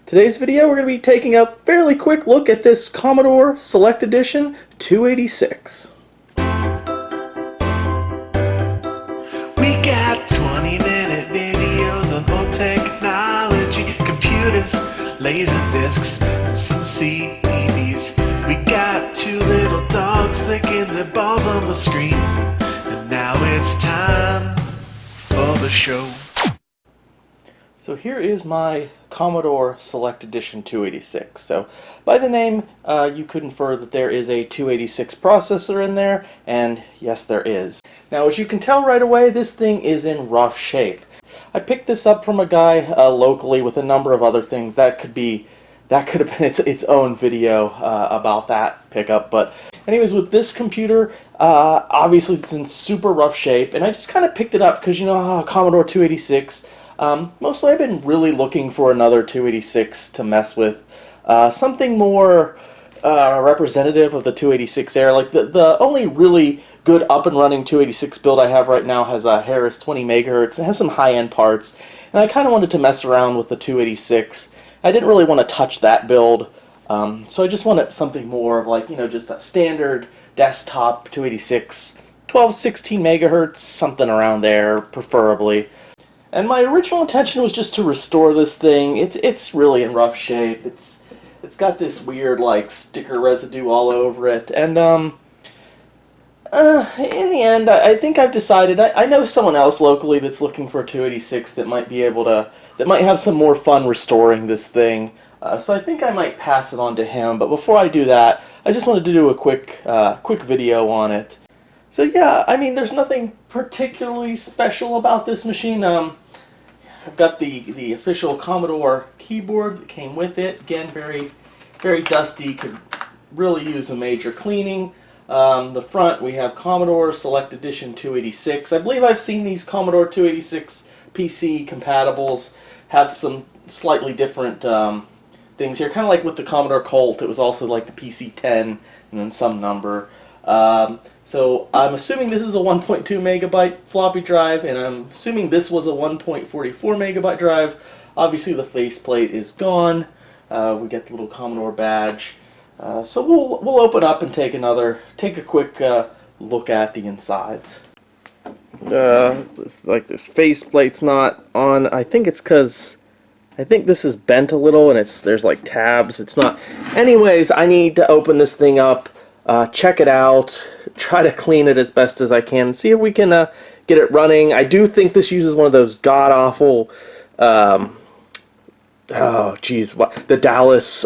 Today's video we're going to be taking a fairly quick look at this Commodore Select Edition 286. We got 20-minute videos on old technology, computers, laser discs, some CDs. We got two little dogs licking their balls on the screen, and now it's time for the show. So here is my Commodore Select Edition 286. So by the name, you could infer that there is a 286 processor in there, and yes, there is. Now, as you can tell right away, this thing is in rough shape. I picked this up from a guy locally with a number of other things. That could have been its own video about that pickup. But anyways, with this computer, obviously it's in super rough shape, and I just kind of picked it up because, you know, Commodore 286. Mostly I've been really looking for another 286 to mess with. Something more representative of the 286 era. Like the only really good up and running 286 build I have right now has a Harris 20 megahertz. It has some high-end parts, and I kind of wanted to mess around with the 286. I didn't really want to touch that build, so I just wanted something more of, like, you know, just a standard desktop 286, 12, 16 megahertz, something around there, preferably. And my original intention was just to restore this thing. It's really in rough shape. It's got this weird, like, sticker residue all over it. And in the end, I think I've decided. I know someone else locally that's looking for a 286 that might be able to, that might have some more fun restoring this thing. So I think I might pass it on to him. But before I do that, I just wanted to do a quick video on it. So yeah, I mean, there's nothing particularly special about this machine. I've got the official Commodore keyboard that came with it. Again, very, very dusty. Could really use a major cleaning. The front, we have Commodore Select Edition 286. I believe I've seen these Commodore 286 PC compatibles have some slightly different things here. Kind of like with the Commodore Colt, it was also like the PC-10 and then some number. So I'm assuming this is a 1.2 megabyte floppy drive, and I'm assuming this was a 1.44 megabyte drive. Obviously the faceplate is gone. We get the little Commodore badge. So we'll open up and take a quick look at the insides. This faceplate's not on. I think it's because I think this is bent a little, and there's like tabs. It's not. Anyways, I need to open this thing up. Check it out, try to clean it as best as I can, see if we can get it running. I do think this uses one of those god-awful, the Dallas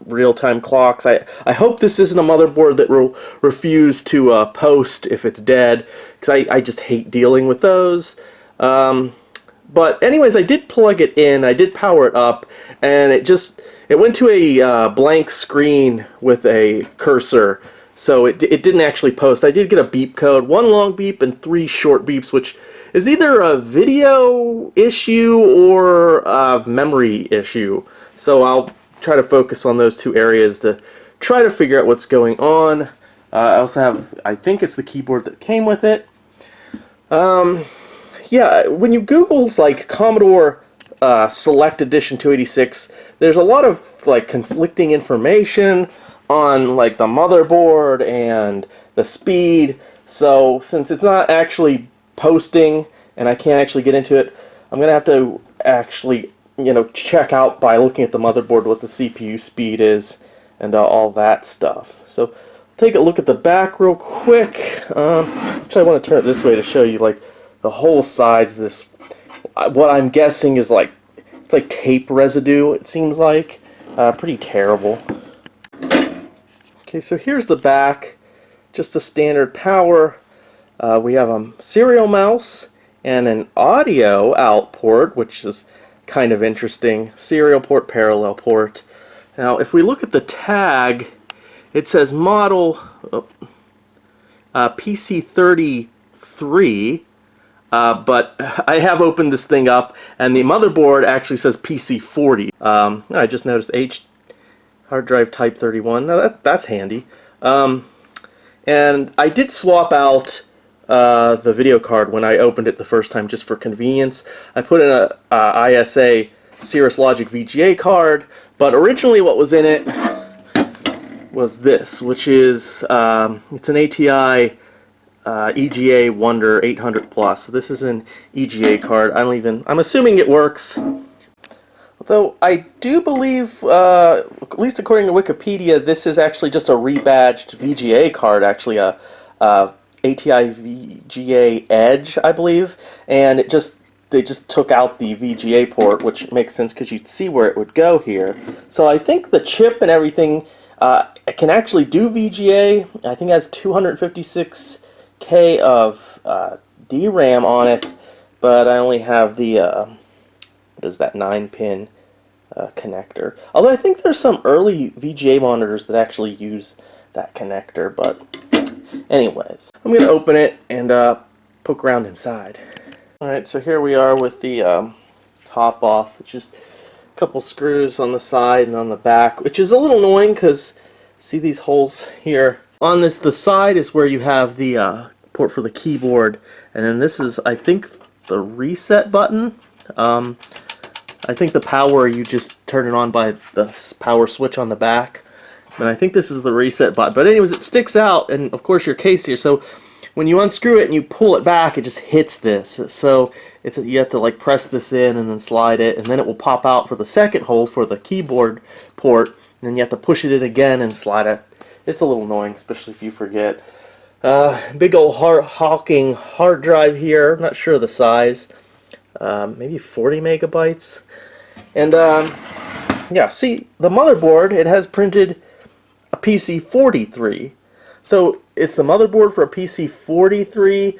real-time clocks. I hope this isn't a motherboard that will refuse to post if it's dead, because I just hate dealing with those. But anyways, I did plug it in, I did power it up, and it went to a blank screen with a cursor, so it didn't actually post. I did get a beep code, 1 long beep and 3 short beeps, which is either a video issue or a memory issue. So I'll try to focus on those 2 areas to try to figure out what's going on. I also have, I think it's the keyboard that came with it. Yeah, when you Google like Commodore Select Edition 286, there's a lot of like conflicting information on like the motherboard and the speed. So since it's not actually posting and I can't actually get into it, I'm gonna have to actually, you know, check out by looking at the motherboard what the CPU speed is and all that stuff. So take a look at the back real quick. Actually, I want to turn it this way to show you like the whole sides. This, what I'm guessing is like, it's like tape residue, it seems like. Pretty terrible. Okay, so here's the back. Just a standard power. We have a serial mouse and an audio out port, which is kind of interesting. Serial port, parallel port. Now, if we look at the tag, it says model PC33. But I have opened this thing up, and the motherboard actually says PC40. I just noticed hard drive type 31. Now that's handy. And I did swap out the video card when I opened it the first time, just for convenience. I put in a ISA Cirrus Logic VGA card, but originally what was in it was this, which is it's an ATI EGA Wonder 800 Plus. So this is an EGA card. I'm assuming it works. Although I do believe, at least according to Wikipedia, this is actually just a rebadged VGA card, actually a ATI VGA Edge, I believe, and they just took out the VGA port, which makes sense because you'd see where it would go here. So I think the chip and everything it can actually do VGA. I think it has 256K of DRAM on it, but I only have the what is that, 9-pin connector. Although I think there's some early VGA monitors that actually use that connector, but anyways, I'm going to open it and poke around inside. Alright, so here we are with the top off. It's just a couple screws on the side and on the back, which is a little annoying because see these holes here? On the side is where you have the port for the keyboard, and then this is, I think, the reset button. I think the power, you just turn it on by the power switch on the back. And I think this is the reset button. But anyways, it sticks out, and of course your case here. So when you unscrew it and you pull it back, it just hits this. So you have to like press this in and then slide it, and then it will pop out for the second hole for the keyboard port. And then you have to push it in again and slide it. It's a little annoying, especially if you forget. Big old hulking hard drive here. I'm not sure the size. Maybe 40 megabytes. And yeah, see, the motherboard, it has printed a PC43. So it's the motherboard for a PC43,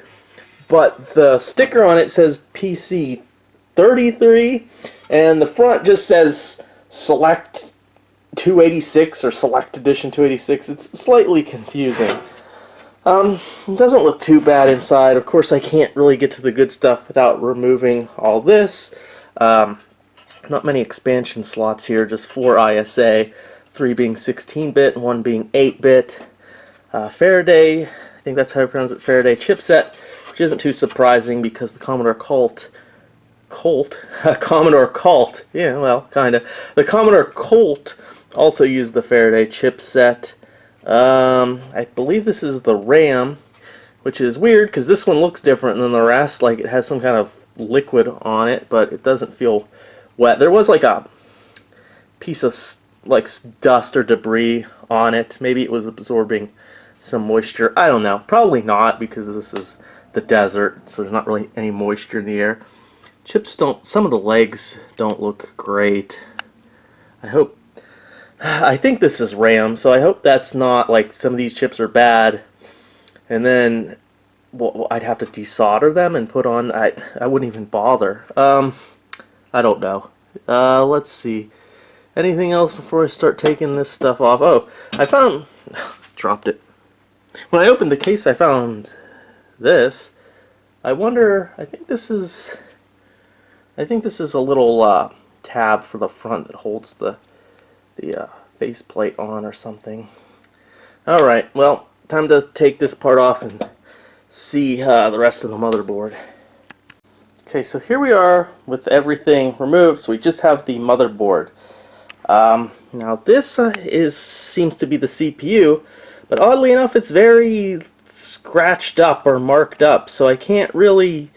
but the sticker on it says PC33, and the front just says Select 286 or Select Edition 286. It's slightly confusing. It doesn't look too bad inside. Of course, I can't really get to the good stuff without removing all this. Not many expansion slots here, just 4 ISA, 3 being 16-bit and 1 being 8-bit. Faraday, I think that's how you pronounce it, Faraday chipset, which isn't too surprising because the Commodore Commodore Colt, yeah, well, kinda. The Commodore Colt also used the Faraday chipset. I believe this is the RAM, which is weird because this one looks different than the rest. Like it has some kind of liquid on it, but it doesn't feel wet. There was like a piece of like dust or debris on it. Maybe it was absorbing some moisture. I don't know. Probably not, because this is the desert, so there's not really any moisture in the air. Chips don't. Some of the legs don't look great. I think this is RAM, so I hope that's not like some of these chips are bad, and then I'd have to desolder them and put on. I wouldn't even bother. I don't know. Let's see. Anything else before I start taking this stuff off? Oh, I found. Dropped it. When I opened the case, I found this. I wonder. I think this is a little tab for the front that holds the faceplate on or something. Alright, well, time to take this part off and see the rest of the motherboard. Okay, so here we are with everything removed, so we just have the motherboard. Now this seems to be the CPU, but oddly enough it's very scratched up or marked up, so I can't really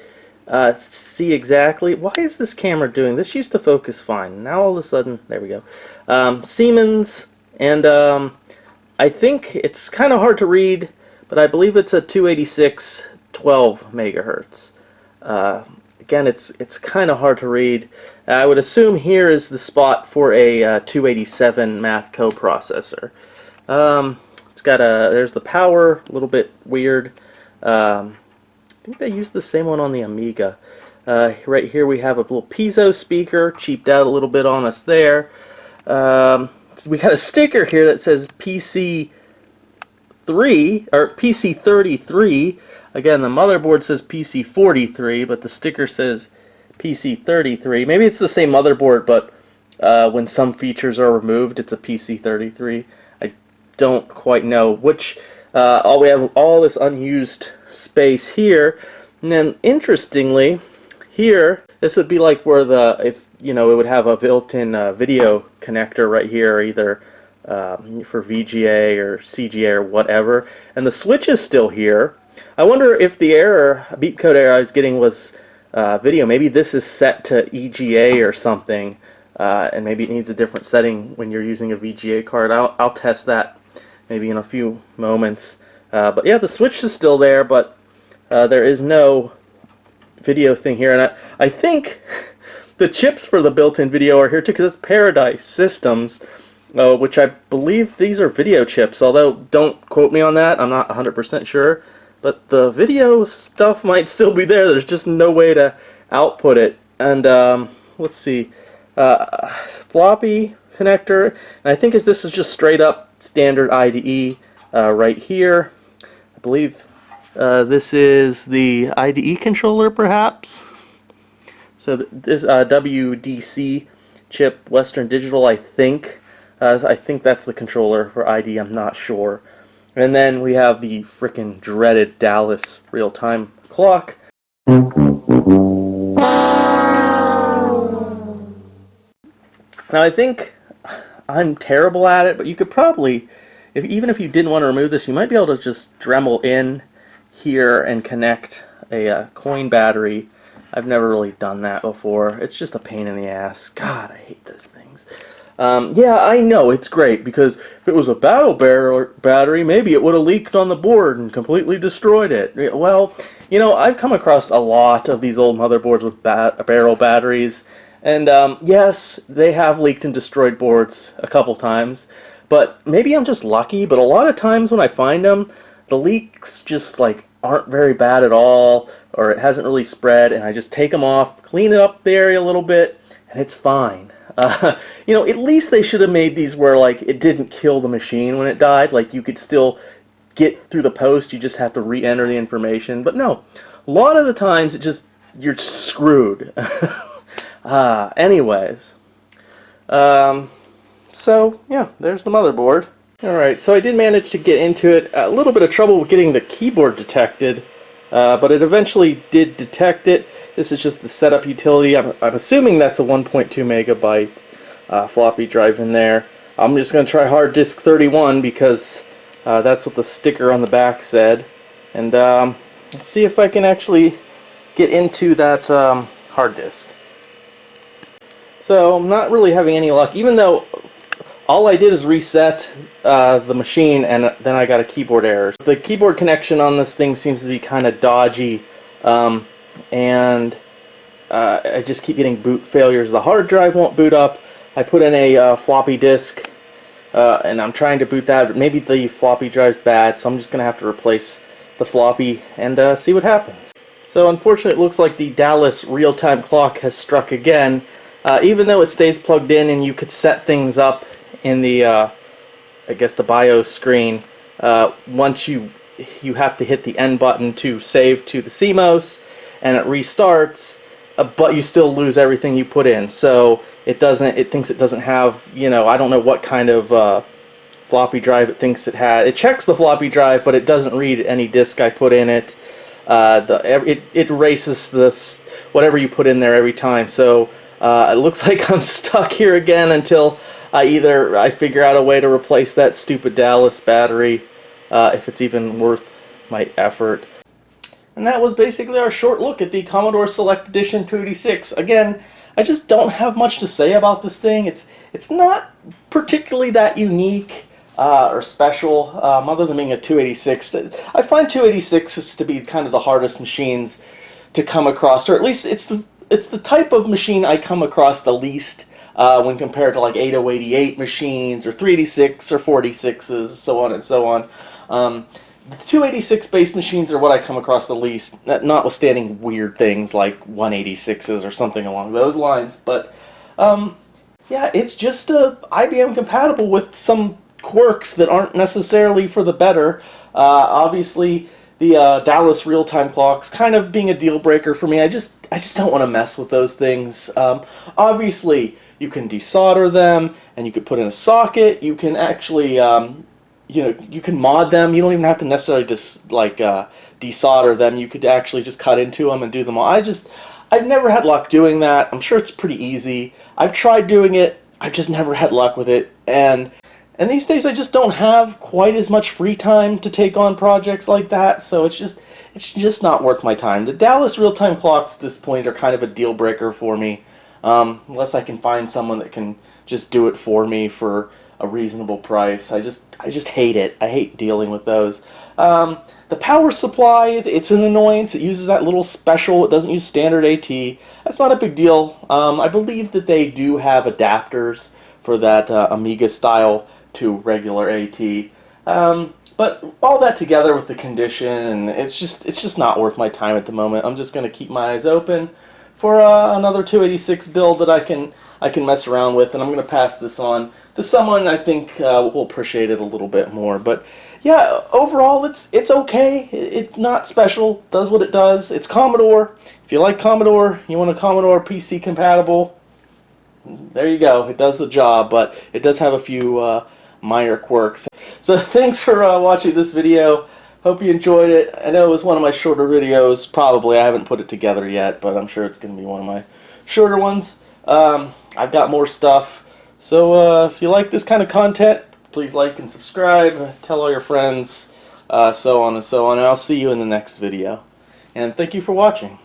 see exactly. Why is this camera doing this? Used to focus fine. Now all of a sudden, there we go. Siemens, and I think it's kind of hard to read, but I believe it's a 286 12 megahertz. Again, it's kind of hard to read. I would assume here is the spot for a 287 math coprocessor. It's got there's the power, a little bit weird. I think they used the same one on the Amiga. Right here we have a little piezo speaker, cheaped out a little bit on us there. We got a sticker here that says PC3 or PC33. Again, the motherboard says PC43, but the sticker says PC33. Maybe it's the same motherboard, but when some features are removed, it's a PC33. I don't quite know which. We have all this unused space here, and then interestingly, here this would be like where you know, it would have a built-in video connector right here, either for VGA or CGA or whatever, and the switch is still here. I wonder if the error, beep code error I was getting was video. Maybe this is set to EGA or something, and maybe it needs a different setting when you're using a VGA card. I'll test that maybe in a few moments. But yeah, the switch is still there, but there is no video thing here, and I think the chips for the built-in video are here too, because it's Paradise Systems, which I believe these are video chips, although don't quote me on that, I'm not 100% sure. But the video stuff might still be there, there's just no way to output it. And let's see, floppy connector, and I think this is just straight up standard IDE right here. I believe this is the IDE controller, perhaps. So this WDC chip, Western Digital, I think. I think that's the controller for IDE, I'm not sure. And then we have the frickin' dreaded Dallas real-time clock. Now I think I'm terrible at it, but you could probably, even if you didn't want to remove this, you might be able to just Dremel in here and connect a coin battery. I've never really done that before. It's just a pain in the ass. God, I hate those things. Yeah, I know, it's great, because if it was a battle battery, maybe it would have leaked on the board and completely destroyed it. Well, you know, I've come across a lot of these old motherboards with barrel batteries, and yes, they have leaked and destroyed boards a couple times, but maybe I'm just lucky, but a lot of times when I find them, the leaks just, like, aren't very bad at all, or it hasn't really spread, and I just take them off, clean it up the area a little bit, and it's fine. You know, at least they should have made these where, like, it didn't kill the machine when it died. Like, you could still get through the post, you just have to re-enter the information. But no, a lot of the times it just, you're screwed. Anyways. So, yeah, there's the motherboard. Alright, so I did manage to get into it. A little bit of trouble with getting the keyboard detected, but it eventually did detect it. This is just the setup utility. I'm assuming that's a 1.2 megabyte floppy drive in there. I'm just going to try hard disk 31 because that's what the sticker on the back said. And let's see if I can actually get into that hard disk. So I'm not really having any luck, even though all I did is reset the machine and then I got a keyboard error. The keyboard connection on this thing seems to be kind of dodgy. And I just keep getting boot failures. The hard drive won't boot up. I put in a floppy disk, and I'm trying to boot that, but maybe the floppy drive's bad, so I'm just going to have to replace the floppy and see what happens. So unfortunately it looks like the Dallas real-time clock has struck again, even though it stays plugged in and you could set things up in the, I guess the BIOS screen. Once you have to hit the N button to save to the CMOS, and it restarts, but you still lose everything you put in. So it thinks it doesn't have, you know, I don't know what kind of floppy drive it thinks it had. It checks the floppy drive, but it doesn't read any disk I put in it. It erases this whatever you put in there every time. So it looks like I'm stuck here again until I figure out a way to replace that stupid Dallas battery, if it's even worth my effort. And that was basically our short look at the Commodore Select Edition 286. Again, I just don't have much to say about this thing. It's not particularly that unique or special, other than being a 286. I find 286s to be kind of the hardest machines to come across, or at least it's the type of machine I come across the least when compared to like 8088 machines or 386 or 486s, so on and so on. The 286 based machines are what I come across the least, notwithstanding weird things like 186s or something along those lines. But yeah, it's just IBM compatible with some quirks that aren't necessarily for the better. Obviously, the Dallas real-time clocks kind of being a deal breaker for me. I just don't want to mess with those things. Obviously, you can desolder them, and you could put in a socket. You can actually you know, you can mod them. You don't even have to necessarily just like desolder them. You could actually just cut into them and do them all. I've never had luck doing that. I'm sure it's pretty easy. I've tried doing it. I've just never had luck with it. And these days I just don't have quite as much free time to take on projects like that, so it's just not worth my time. The Dallas real-time clocks at this point are kind of a deal breaker for me, unless I can find someone that can just do it for me for a reasonable price. I just hate it. I hate dealing with those. The power supply, it's an annoyance. It uses that little special. It doesn't use standard AT. That's not a big deal. I believe that they do have adapters for that Amiga style to regular AT. But all that together with the condition, and it's just not worth my time at the moment. I'm just going to keep my eyes open for another 286 build that I can mess around with, and I'm going to pass this on to someone I think will appreciate it a little bit more. But yeah, overall it's okay. It's not special. Does what it does. It's Commodore. If you like Commodore, you want a Commodore PC compatible, there you go. It does the job, but it does have a few minor quirks. So thanks for watching this video. Hope you enjoyed it. I know it was one of my shorter videos. Probably I haven't put it together yet, but I'm sure it's going to be one of my shorter ones. I've got more stuff. So if you like this kind of content, please like and subscribe. Tell all your friends, so on and so on. And I'll see you in the next video. And thank you for watching.